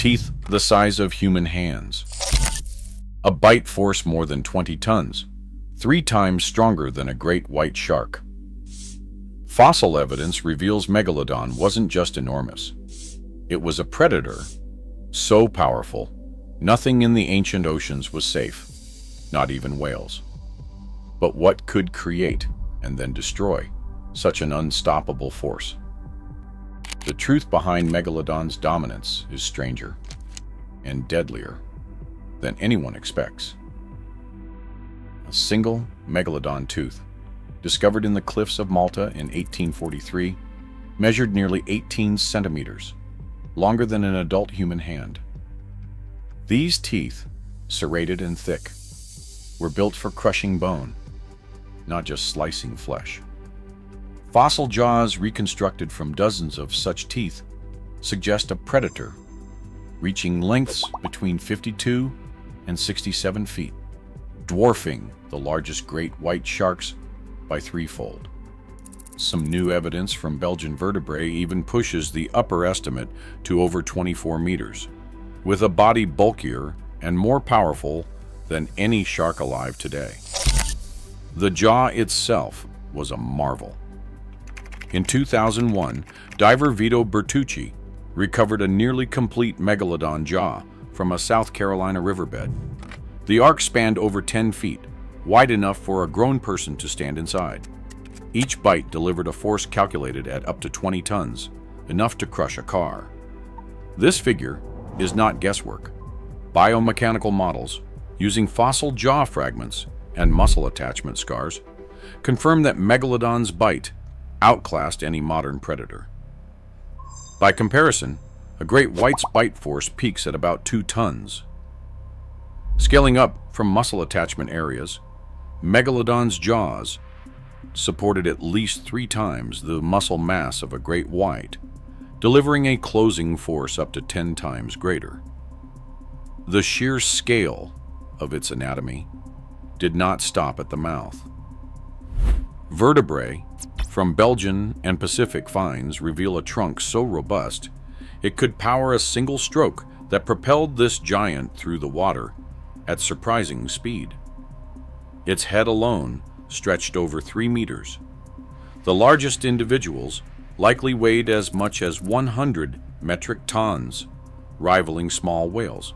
Teeth the size of human hands. A bite force more than 20 tons, 3 times stronger than a great white shark. Fossil evidence reveals Megalodon wasn't just enormous. It was a predator so powerful, nothing in the ancient oceans was safe, not even whales. But what could create and then destroy such an unstoppable force? The truth behind Megalodon's dominance is stranger and deadlier than anyone expects. A single Megalodon tooth, discovered in the cliffs of Malta in 1843, measured nearly 18 centimeters, longer than an adult human hand. These teeth, serrated and thick, were built for crushing bone, not just slicing flesh. Fossil jaws reconstructed from dozens of such teeth suggest a predator reaching lengths between 52 and 67 feet, dwarfing the largest great white sharks by threefold. Some new evidence from Belgian vertebrae even pushes the upper estimate to over 24 meters, with a body bulkier and more powerful than any shark alive today. The jaw itself was a marvel. In 2001, diver Vito Bertucci recovered a nearly complete Megalodon jaw from a South Carolina riverbed. The arc spanned over 10 feet, wide enough for a grown person to stand inside. Each bite delivered a force calculated at up to 20 tons, enough to crush a car. This figure is not guesswork. Biomechanical models, using fossil jaw fragments and muscle attachment scars, confirm that Megalodon's bite outclassed any modern predator. By comparison, a great white's bite force peaks at about 2 tons. Scaling up from muscle attachment areas, Megalodon's jaws supported at least 3 times the muscle mass of a great white, delivering a closing force up to 10 times greater. The sheer scale of its anatomy did not stop at the mouth. Vertebrae from Belgian and Pacific finds reveal a trunk so robust it could power a single stroke that propelled this giant through the water at surprising speed. Its head alone stretched over 3 meters. The largest individuals likely weighed as much as 100 metric tons, rivaling small whales.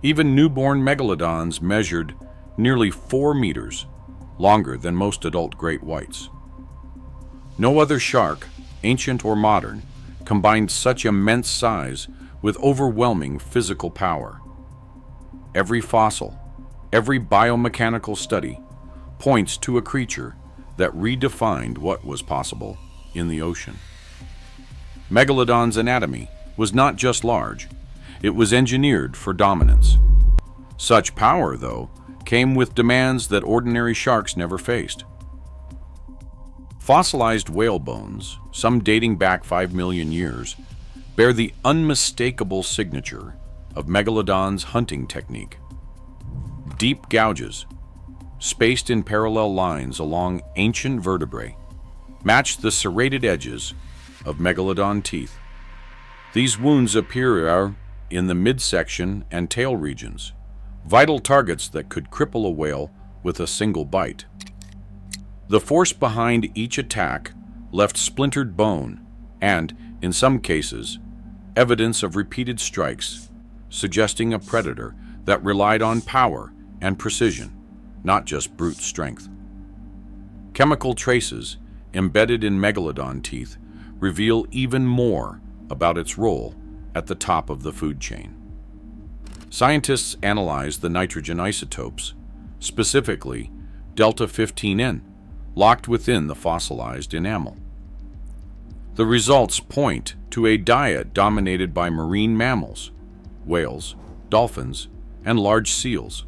Even newborn megalodons measured nearly 4 meters, longer than most adult great whites. No other shark, ancient or modern, combined such immense size with overwhelming physical power. Every fossil, every biomechanical study points to a creature that redefined what was possible in the ocean. Megalodon's anatomy was not just large, it was engineered for dominance. Such power, though, came with demands that ordinary sharks never faced. Fossilized whale bones, some dating back 5 million years, bear the unmistakable signature of Megalodon's hunting technique. Deep gouges, spaced in parallel lines along ancient vertebrae, match the serrated edges of Megalodon teeth. These wounds appear in the midsection and tail regions, vital targets that could cripple a whale with a single bite. The force behind each attack left splintered bone and, in some cases, evidence of repeated strikes, suggesting a predator that relied on power and precision, not just brute strength. Chemical traces embedded in Megalodon teeth reveal even more about its role at the top of the food chain. Scientists analyzed the nitrogen isotopes, specifically delta-15N, locked within the fossilized enamel. The results point to a diet dominated by marine mammals, whales, dolphins, and large seals.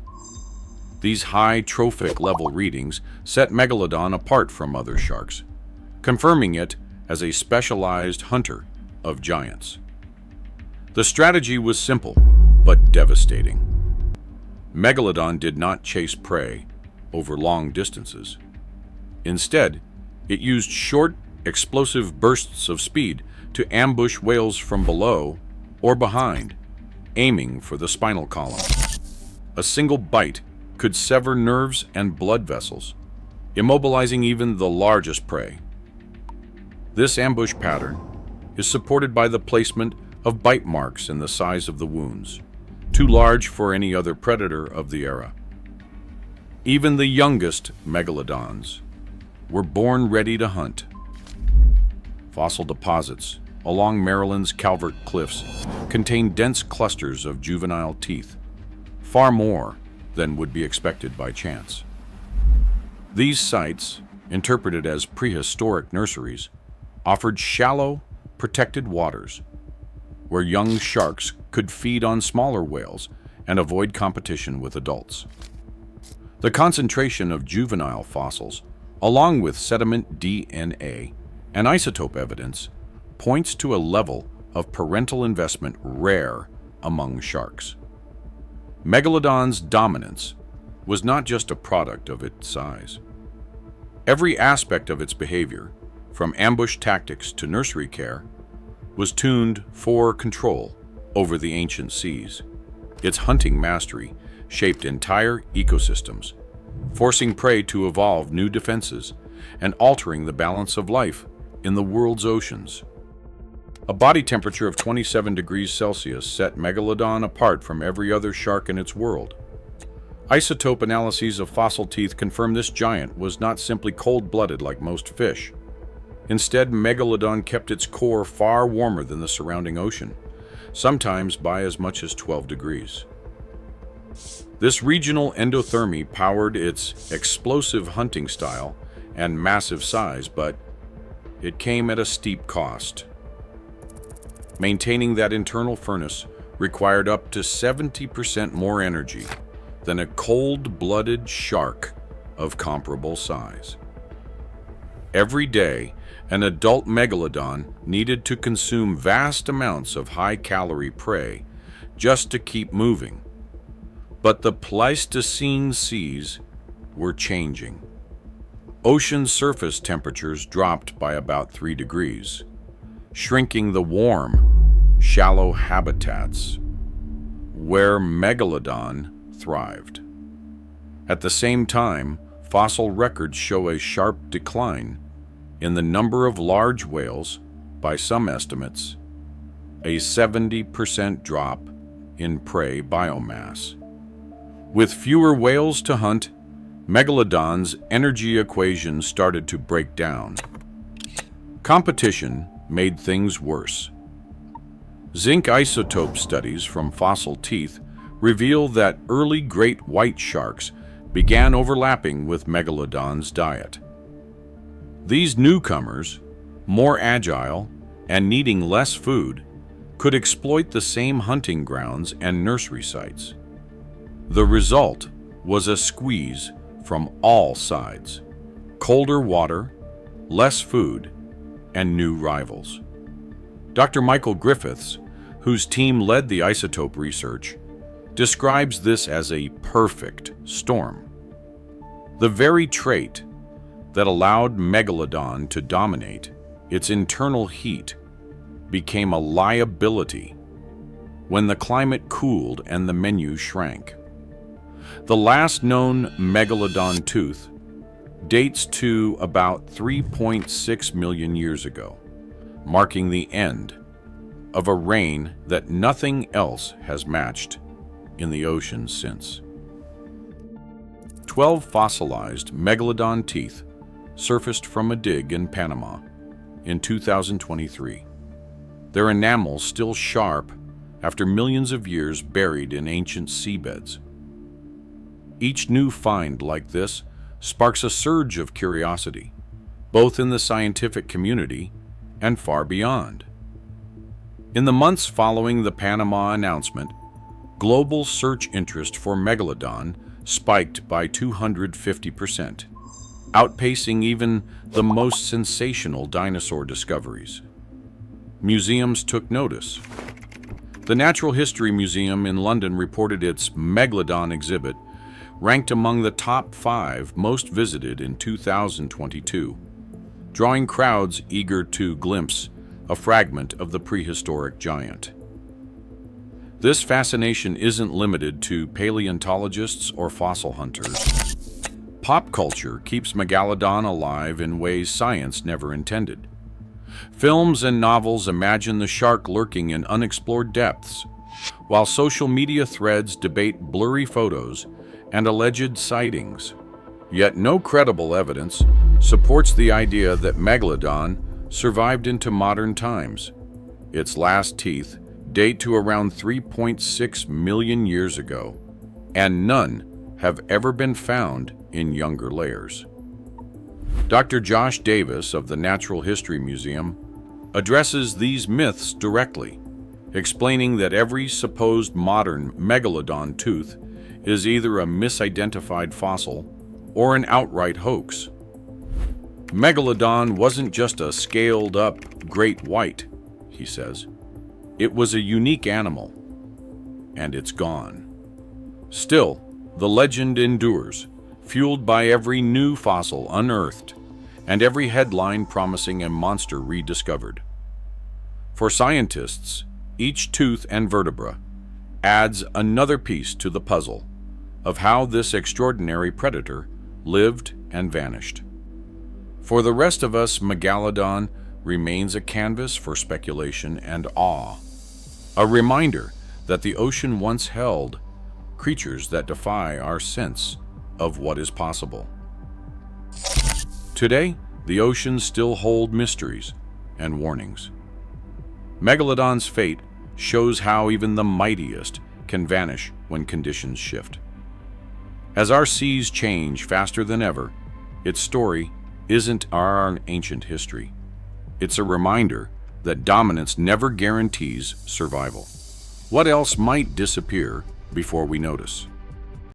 These high trophic level readings set Megalodon apart from other sharks, confirming it as a specialized hunter of giants. The strategy was simple, but devastating. Megalodon did not chase prey over long distances. Instead, it used short, explosive bursts of speed to ambush whales from below or behind aiming for the spinal column. A single bite could sever nerves and blood vessels, immobilizing even the largest prey. This ambush pattern is supported by the placement of bite marks in the size of the wounds, too large for any other predator of the era. Even the youngest megalodons were born ready to hunt. Fossil deposits along Maryland's Calvert Cliffs contain dense clusters of juvenile teeth, far more than would be expected by chance. These sites, interpreted as prehistoric nurseries, offered shallow, protected waters where young sharks could feed on smaller whales and avoid competition with adults. The concentration of juvenile fossils, along with sediment DNA and isotope evidence, points to a level of parental investment rare among sharks. Megalodon's dominance was not just a product of its size. Every aspect of its behavior, from ambush tactics to nursery care, was tuned for control over the ancient seas. Its hunting mastery shaped entire ecosystems, forcing prey to evolve new defenses and altering the balance of life in the world's oceans. A body temperature of 27 degrees Celsius set Megalodon apart from every other shark in its world. Isotope analyses of fossil teeth confirm this giant was not simply cold-blooded like most fish. Instead, Megalodon kept its core far warmer than the surrounding ocean, sometimes by as much as 12 degrees. This regional endothermy powered its explosive hunting style and massive size, but it came at a steep cost. Maintaining that internal furnace required up to 70% more energy than a cold-blooded shark of comparable size. Every day, an adult megalodon needed to consume vast amounts of high-calorie prey just to keep moving. But the Pleistocene seas were changing. Ocean surface temperatures dropped by about 3 degrees, shrinking the warm, shallow habitats where Megalodon thrived. At the same time, fossil records show a sharp decline in the number of large whales, by some estimates, a 70% drop in prey biomass. With fewer whales to hunt, Megalodon's energy equation started to break down. Competition made things worse. Zinc isotope studies from fossil teeth reveal that early great white sharks began overlapping with Megalodon's diet. These newcomers, more agile and needing less food, could exploit the same hunting grounds and nursery sites. The result was a squeeze from all sides: colder water, less food, and new rivals. Dr. Michael Griffiths, whose team led the isotope research, describes this as a perfect storm. The very trait that allowed Megalodon to dominate, its internal heat, became a liability when the climate cooled and the menu shrank. The last known Megalodon tooth dates to about 3.6 million years ago, marking the end of a reign that nothing else has matched in the ocean since. 12 fossilized Megalodon teeth surfaced from a dig in Panama in 2023. Their enamel still sharp after millions of years buried in ancient seabeds. Each new find like this sparks a surge of curiosity, both in the scientific community and far beyond. In the months following the Panama announcement, global search interest for Megalodon spiked by 250%, outpacing even the most sensational dinosaur discoveries. Museums took notice. The Natural History Museum in London reported its Megalodon exhibit ranked among the top 5 most visited in 2022, drawing crowds eager to glimpse a fragment of the prehistoric giant. This fascination isn't limited to paleontologists or fossil hunters. Pop culture keeps Megalodon alive in ways science never intended. Films and novels imagine the shark lurking in unexplored depths, while social media threads debate blurry photos and alleged sightings. Yet no credible evidence supports the idea that Megalodon survived into modern times. Its last teeth date to around 3.6 million years ago, and none have ever been found in younger layers. Dr. Josh Davis of the Natural History Museum addresses these myths directly, explaining that every supposed modern Megalodon tooth is either a misidentified fossil or an outright hoax. Megalodon wasn't just a scaled-up great white, he says. It was a unique animal, and it's gone. Still, the legend endures, fueled by every new fossil unearthed and every headline promising a monster rediscovered. For scientists, each tooth and vertebra adds another piece to the puzzle of how this extraordinary predator lived and vanished. For the rest of us, Megalodon remains a canvas for speculation and awe, a reminder that the ocean once held creatures that defy our sense of what is possible. Today, the oceans still hold mysteries and warnings. Megalodon's fate shows how even the mightiest can vanish when conditions shift. As our seas change faster than ever, its story isn't our ancient history. It's a reminder that dominance never guarantees survival. What else might disappear before we notice?